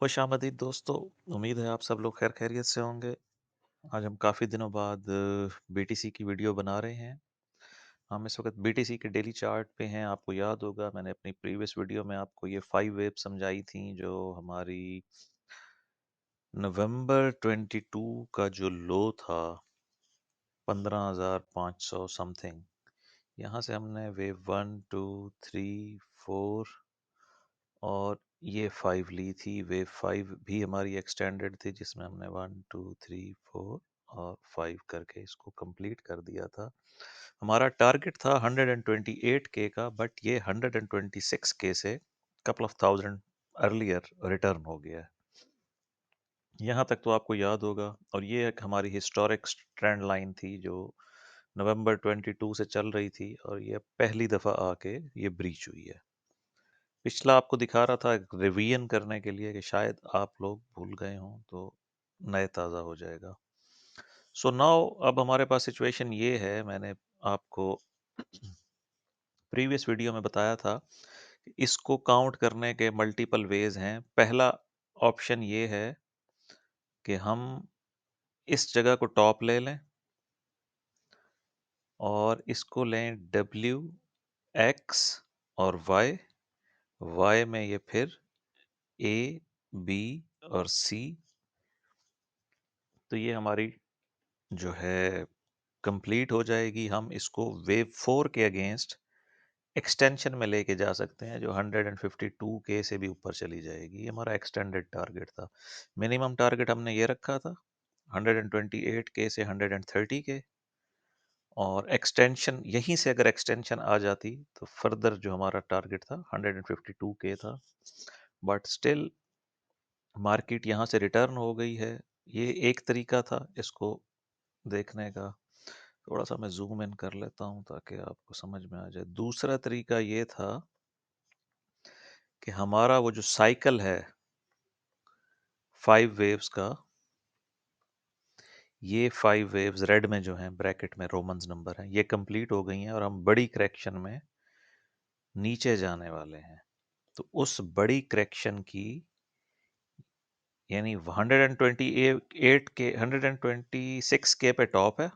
खुशामदीद दोस्तों। उम्मीद है आप सब लोग खैर खैरियत से होंगे। आज हम काफ़ी दिनों बाद बीटीसी की वीडियो बना रहे हैं। हम इस वक्त बीटीसी के डेली चार्ट पे हैं। आपको याद होगा मैंने अपनी प्रीवियस वीडियो में आपको ये 5 वेव समझाई थी जो हमारी नवंबर 22 का जो लो था 15,500 समथिंग। यहाँ से हमने वेव 1 2 3 4 और ये 5 ली थी। वेव 5 भी हमारी एक्सटेंडेड थी जिसमें हमने 1 2 3 4 और 5 करके इसको कंप्लीट कर दिया था। हमारा टारगेट था 128K का, बट ये 126K से couple of thousand earlier return हो गया है। यहाँ तक तो आपको याद होगा। और ये एक हमारी हिस्टोरिक ट्रेंड लाइन थी जो नवंबर 22 से चल रही थी और ये पहली दफ़ा आके ये ब्रीच हुई है। पिछला आपको दिखा रहा था एक रिवीजन करने के लिए कि शायद आप लोग भूल गए हों, तो नए ताज़ा हो जाएगा। सो नाउ अब हमारे पास सिचुएशन ये है। मैंने आपको प्रीवियस वीडियो में बताया था कि इसको काउंट करने के मल्टीपल वेज हैं। पहला ऑप्शन ये है कि हम इस जगह को टॉप ले लें और इसको लें x और y में ये फिर a b और c। तो ये हमारी जो है कंप्लीट हो जाएगी। हम इसको वेव 4 के अगेंस्ट एक्सटेंशन में लेके जा सकते हैं जो 152K से भी ऊपर चली जाएगी। ये हमारा एक्सटेंडेड टारगेट था। मिनिमम टारगेट हमने ये रखा था 128K से 130K, और एक्सटेंशन यहीं से अगर एक्सटेंशन आ जाती तो फर्दर जो हमारा टारगेट था 152K था। बट स्टिल मार्केट यहाँ से रिटर्न हो गई है। ये एक तरीका था इसको देखने का। थोड़ा सा मैं जूम इन कर लेता हूँ ताकि आपको समझ में आ जाए। दूसरा तरीका ये था कि हमारा वो जो साइकिल है 5 वेव्स का, ये 5 वेव्स रेड में जो हैं ब्रैकेट में रोमन्स नंबर हैं, ये कंप्लीट हो गई हैं और हम बड़ी करेक्शन में नीचे जाने वाले हैं। तो उस बड़ी करेक्शन की यानी 128 के 126K पे टॉप है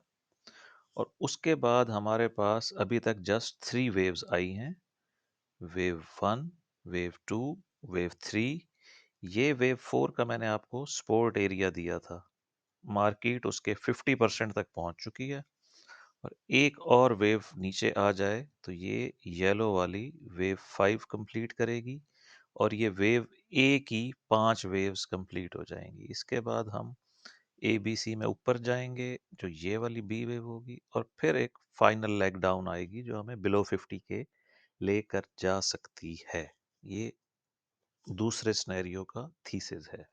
और उसके बाद हमारे पास अभी तक जस्ट 3 वेव्स आई हैं। Wave 1, wave 2, wave 3। ये वेव 4 का मैंने आपको सपोर्ट एरिया दिया था। मार्केट उसके 50% तक पहुंच चुकी है और एक और वेव नीचे आ जाए तो ये येलो वाली वेव 5 कंप्लीट करेगी और ये वेव ए की 5 वेव्स कंप्लीट हो जाएंगी। इसके बाद हम ए बी सी में ऊपर जाएंगे जो ये वाली बी वेव होगी और फिर एक फाइनल लेग डाउन आएगी जो हमें बिलो 50K लेकर जा सकती है। ये दूसरे सिनेरियो का थीसिस है।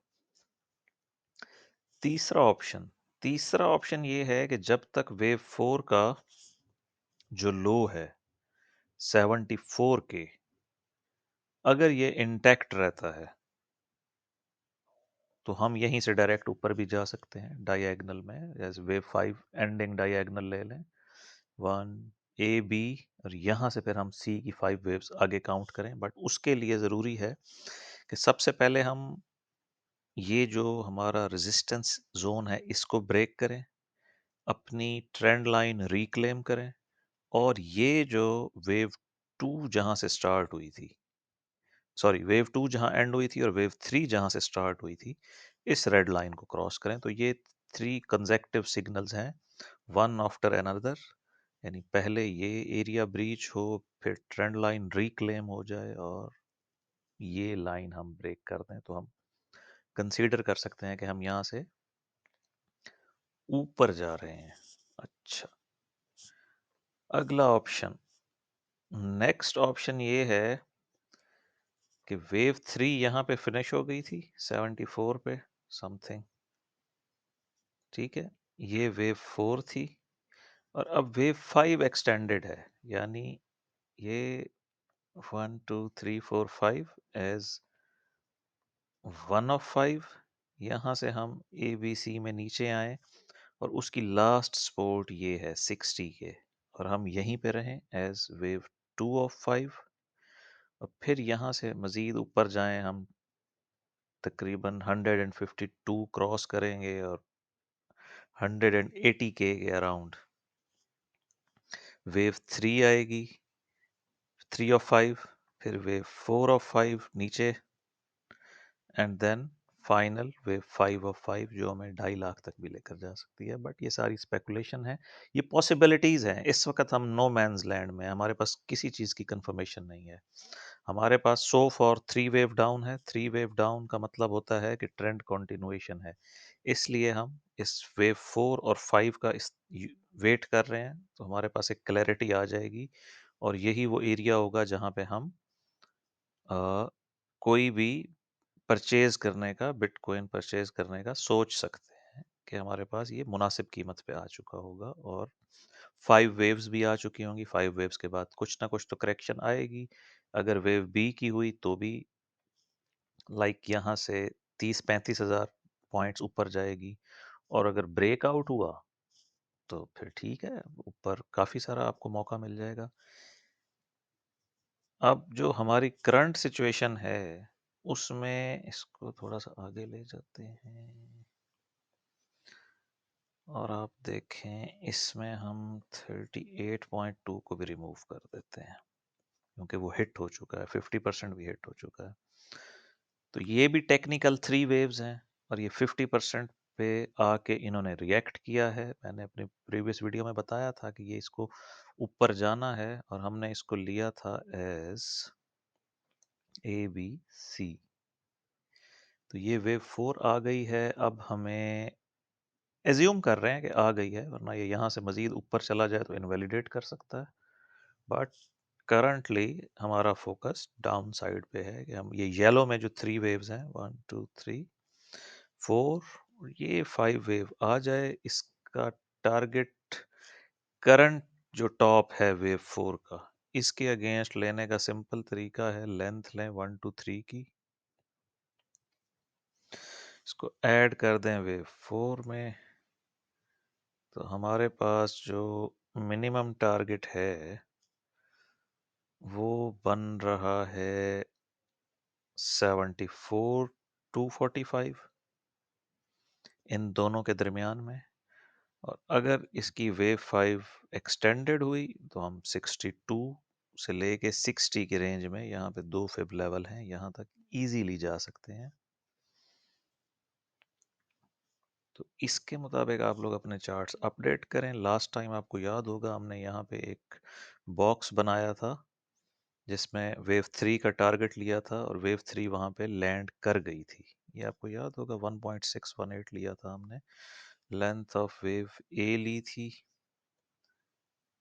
तीसरा ऑप्शन ये है कि जब तक वेव 4 का जो लो है 74K अगर ये इंटैक्ट रहता है तो हम यहीं से डायरेक्ट ऊपर भी जा सकते हैं डायगोनल में। जैसे वेव 5 एंडिंग डायगोनल ले लें 1 ए बी और यहाँ से फिर हम सी की 5 वेव्स आगे काउंट करें। बट उसके लिए ज़रूरी है कि सबसे पहले हम ये जो हमारा रेजिस्टेंस जोन है इसको ब्रेक करें, अपनी ट्रेंड लाइन रिक्लेम करें और ये जो वेव 2 जहां से स्टार्ट हुई थी, सॉरी वेव 2 जहां एंड हुई थी और वेव 3 जहां से स्टार्ट हुई थी, इस रेड लाइन को क्रॉस करें। तो ये 3 कंसेक्टिव सिग्नल्स हैं, वन आफ्टर अनदर। यानी पहले ये एरिया ब्रीच हो, फिर ट्रेंड लाइन रिक्लेम हो जाए और ये लाइन हम ब्रेक कर दें तो हम कंसीडर कर सकते हैं कि हम यहाँ से ऊपर जा रहे हैं। अच्छा, अगला ऑप्शन, नेक्स्ट ऑप्शन ये है कि वेव 3 यहाँ पे फिनिश हो गई थी 74 पे समथिंग, ठीक है। ये वेव 4 थी और अब वेव 5 एक्सटेंडेड है। यानी ये 1 2 3 4 5 एज 1 ऑफ 5। यहाँ से हम ए बी सी में नीचे आए और उसकी लास्ट सपोर्ट ये है 60 के और हम यहीं पे रहें एज वेव 2 ऑफ 5 और फिर यहाँ से मज़ीद ऊपर जाएं हम तकरीबन 152 क्रॉस करेंगे और 180 के अराउंड वेव 3 आएगी, 3 ऑफ 5, फिर वेव 4 ऑफ 5 नीचे, and then final wave 5 of 5 जो हमें 2.5 लाख तक भी लेकर जा सकती है। बट ये सारी स्पेकुलेशन है, ये पॉसिबिलिटीज़ हैं। इस वक्त हम नो मैन्स लैंड में हैं, हमारे पास किसी चीज़ की कंफर्मेशन नहीं है। हमारे पास सो फॉर 3 वेव डाउन है। 3 वेव डाउन का मतलब होता है कि ट्रेंड कंटिन्यूएशन है। इसलिए हम इस वेव 4 और 5 का वेट कर रहे हैं, तो हमारे पास एक क्लैरिटी आ जाएगी और यही वो एरिया होगा जहाँ पे हम कोई भी परचेज करने का, बिटकॉइन परचेज करने का सोच सकते हैं कि हमारे पास ये मुनासिब कीमत पे आ चुका होगा। और 5 वेव्स भी आ चुकी होंगी। 5 वेव्स के बाद कुछ ना कुछ तो करेक्शन आएगी। अगर वेव बी की हुई तो भी लाइक यहाँ से 30-35 हज़ार पॉइंट्स ऊपर जाएगी, और अगर ब्रेकआउट हुआ तो फिर ठीक है, ऊपर काफ़ी सारा आपको मौका मिल जाएगा। अब जो हमारी करंट सिचुएशन है उसमें इसको थोड़ा सा आगे ले जाते हैं और आप देखें इसमें हम 38.2 को भी रिमूव कर देते हैं क्योंकि वो हिट हो चुका है, 50% भी हिट हो चुका है। तो ये भी टेक्निकल 3 वेव्स हैं और ये 50% पे आके इन्होंने रिएक्ट किया है। मैंने अपनी प्रीवियस वीडियो में बताया था कि ये इसको ऊपर जाना है और हमने इसको लिया था एज ABC। तो ये वेव 4 आ गई है। अब हमें एज्यूम कर रहे हैं कि आ गई है, वरना ये यहाँ से मज़ीद ऊपर चला जाए तो इनवैलिडेट कर सकता है। बट करंटली हमारा फोकस डाउन साइड पे है कि हम ये येलो में जो 3 वेव्स हैं, 1 2 3 4, ये 5 वेव आ जाए। इसका टारगेट करंट जो टॉप है वेव 4 का, इसके अगेंस्ट लेने का सिंपल तरीका है, लेंथ लें 1 2 3 की, इसको ऐड कर दें वेव 4 में, तो हमारे पास जो मिनिमम टारगेट है वो बन रहा है 74 टू 45 इन दोनों के दरमियान में। और अगर इसकी वेव 5 एक्सटेंडेड हुई तो हम 62 से लेके 60 के रेंज में, यहाँ पे 2 फिब लेवल हैं, यहाँ तक इजीली जा सकते हैं। तो इसके मुताबिक आप लोग अपने चार्ट्स अपडेट करें। लास्ट टाइम आपको याद होगा हमने यहाँ पे एक बॉक्स बनाया था जिसमें वेव 3 का टारगेट लिया था और वेव 3 वहाँ पे लैंड कर गई थी। ये आपको याद होगा, 1.618 लिया था हमने। लेंथ ऑफ वेव ए ली थी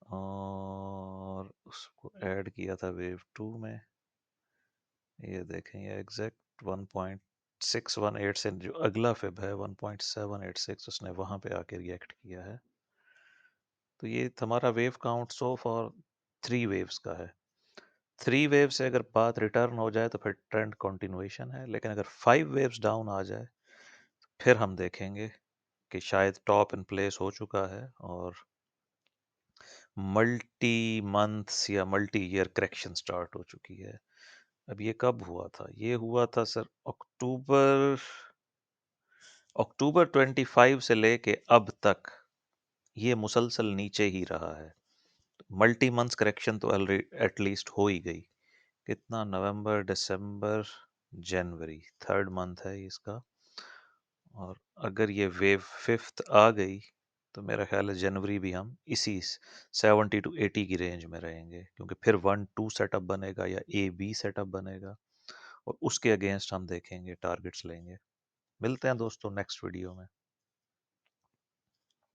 और उसको ऐड किया था वेव 2 में। ये देखें, ये एग्जैक्ट 1.618 से जो अगला फिब है 1.786, उसने वहाँ पे आके रिएक्ट किया है। तो ये हमारा wave count so for 3 waves का है। 3 वेव से अगर बात रिटर्न हो जाए तो फिर ट्रेंड कंटिन्यूएशन है, लेकिन अगर 5 वेव्स डाउन आ जाए फिर हम देखेंगे कि शायद टॉप इन प्लेस हो चुका है और मल्टी मंथ्स या मल्टी ईयर करेक्शन स्टार्ट हो चुकी है। अब ये कब हुआ था? ये हुआ था सर अक्टूबर अक्टूबर 25 से लेके अब तक ये मुसलसल नीचे ही रहा है। मल्टी मंथ्स करेक्शन तो एटलीस्ट हो ही गई। कितना? नवंबर, दिसंबर, जनवरी, थर्ड मंथ है इसका। और अगर ये वेव फिफ्थ आ गई तो मेरा ख्याल है जनवरी भी हम इसी 70 टू 80 की रेंज में रहेंगे, क्योंकि फिर 1-2 सेटअप बनेगा या A-B सेटअप बनेगा और उसके अगेंस्ट हम देखेंगे, टारगेट्स लेंगे। मिलते हैं दोस्तों नेक्स्ट वीडियो में।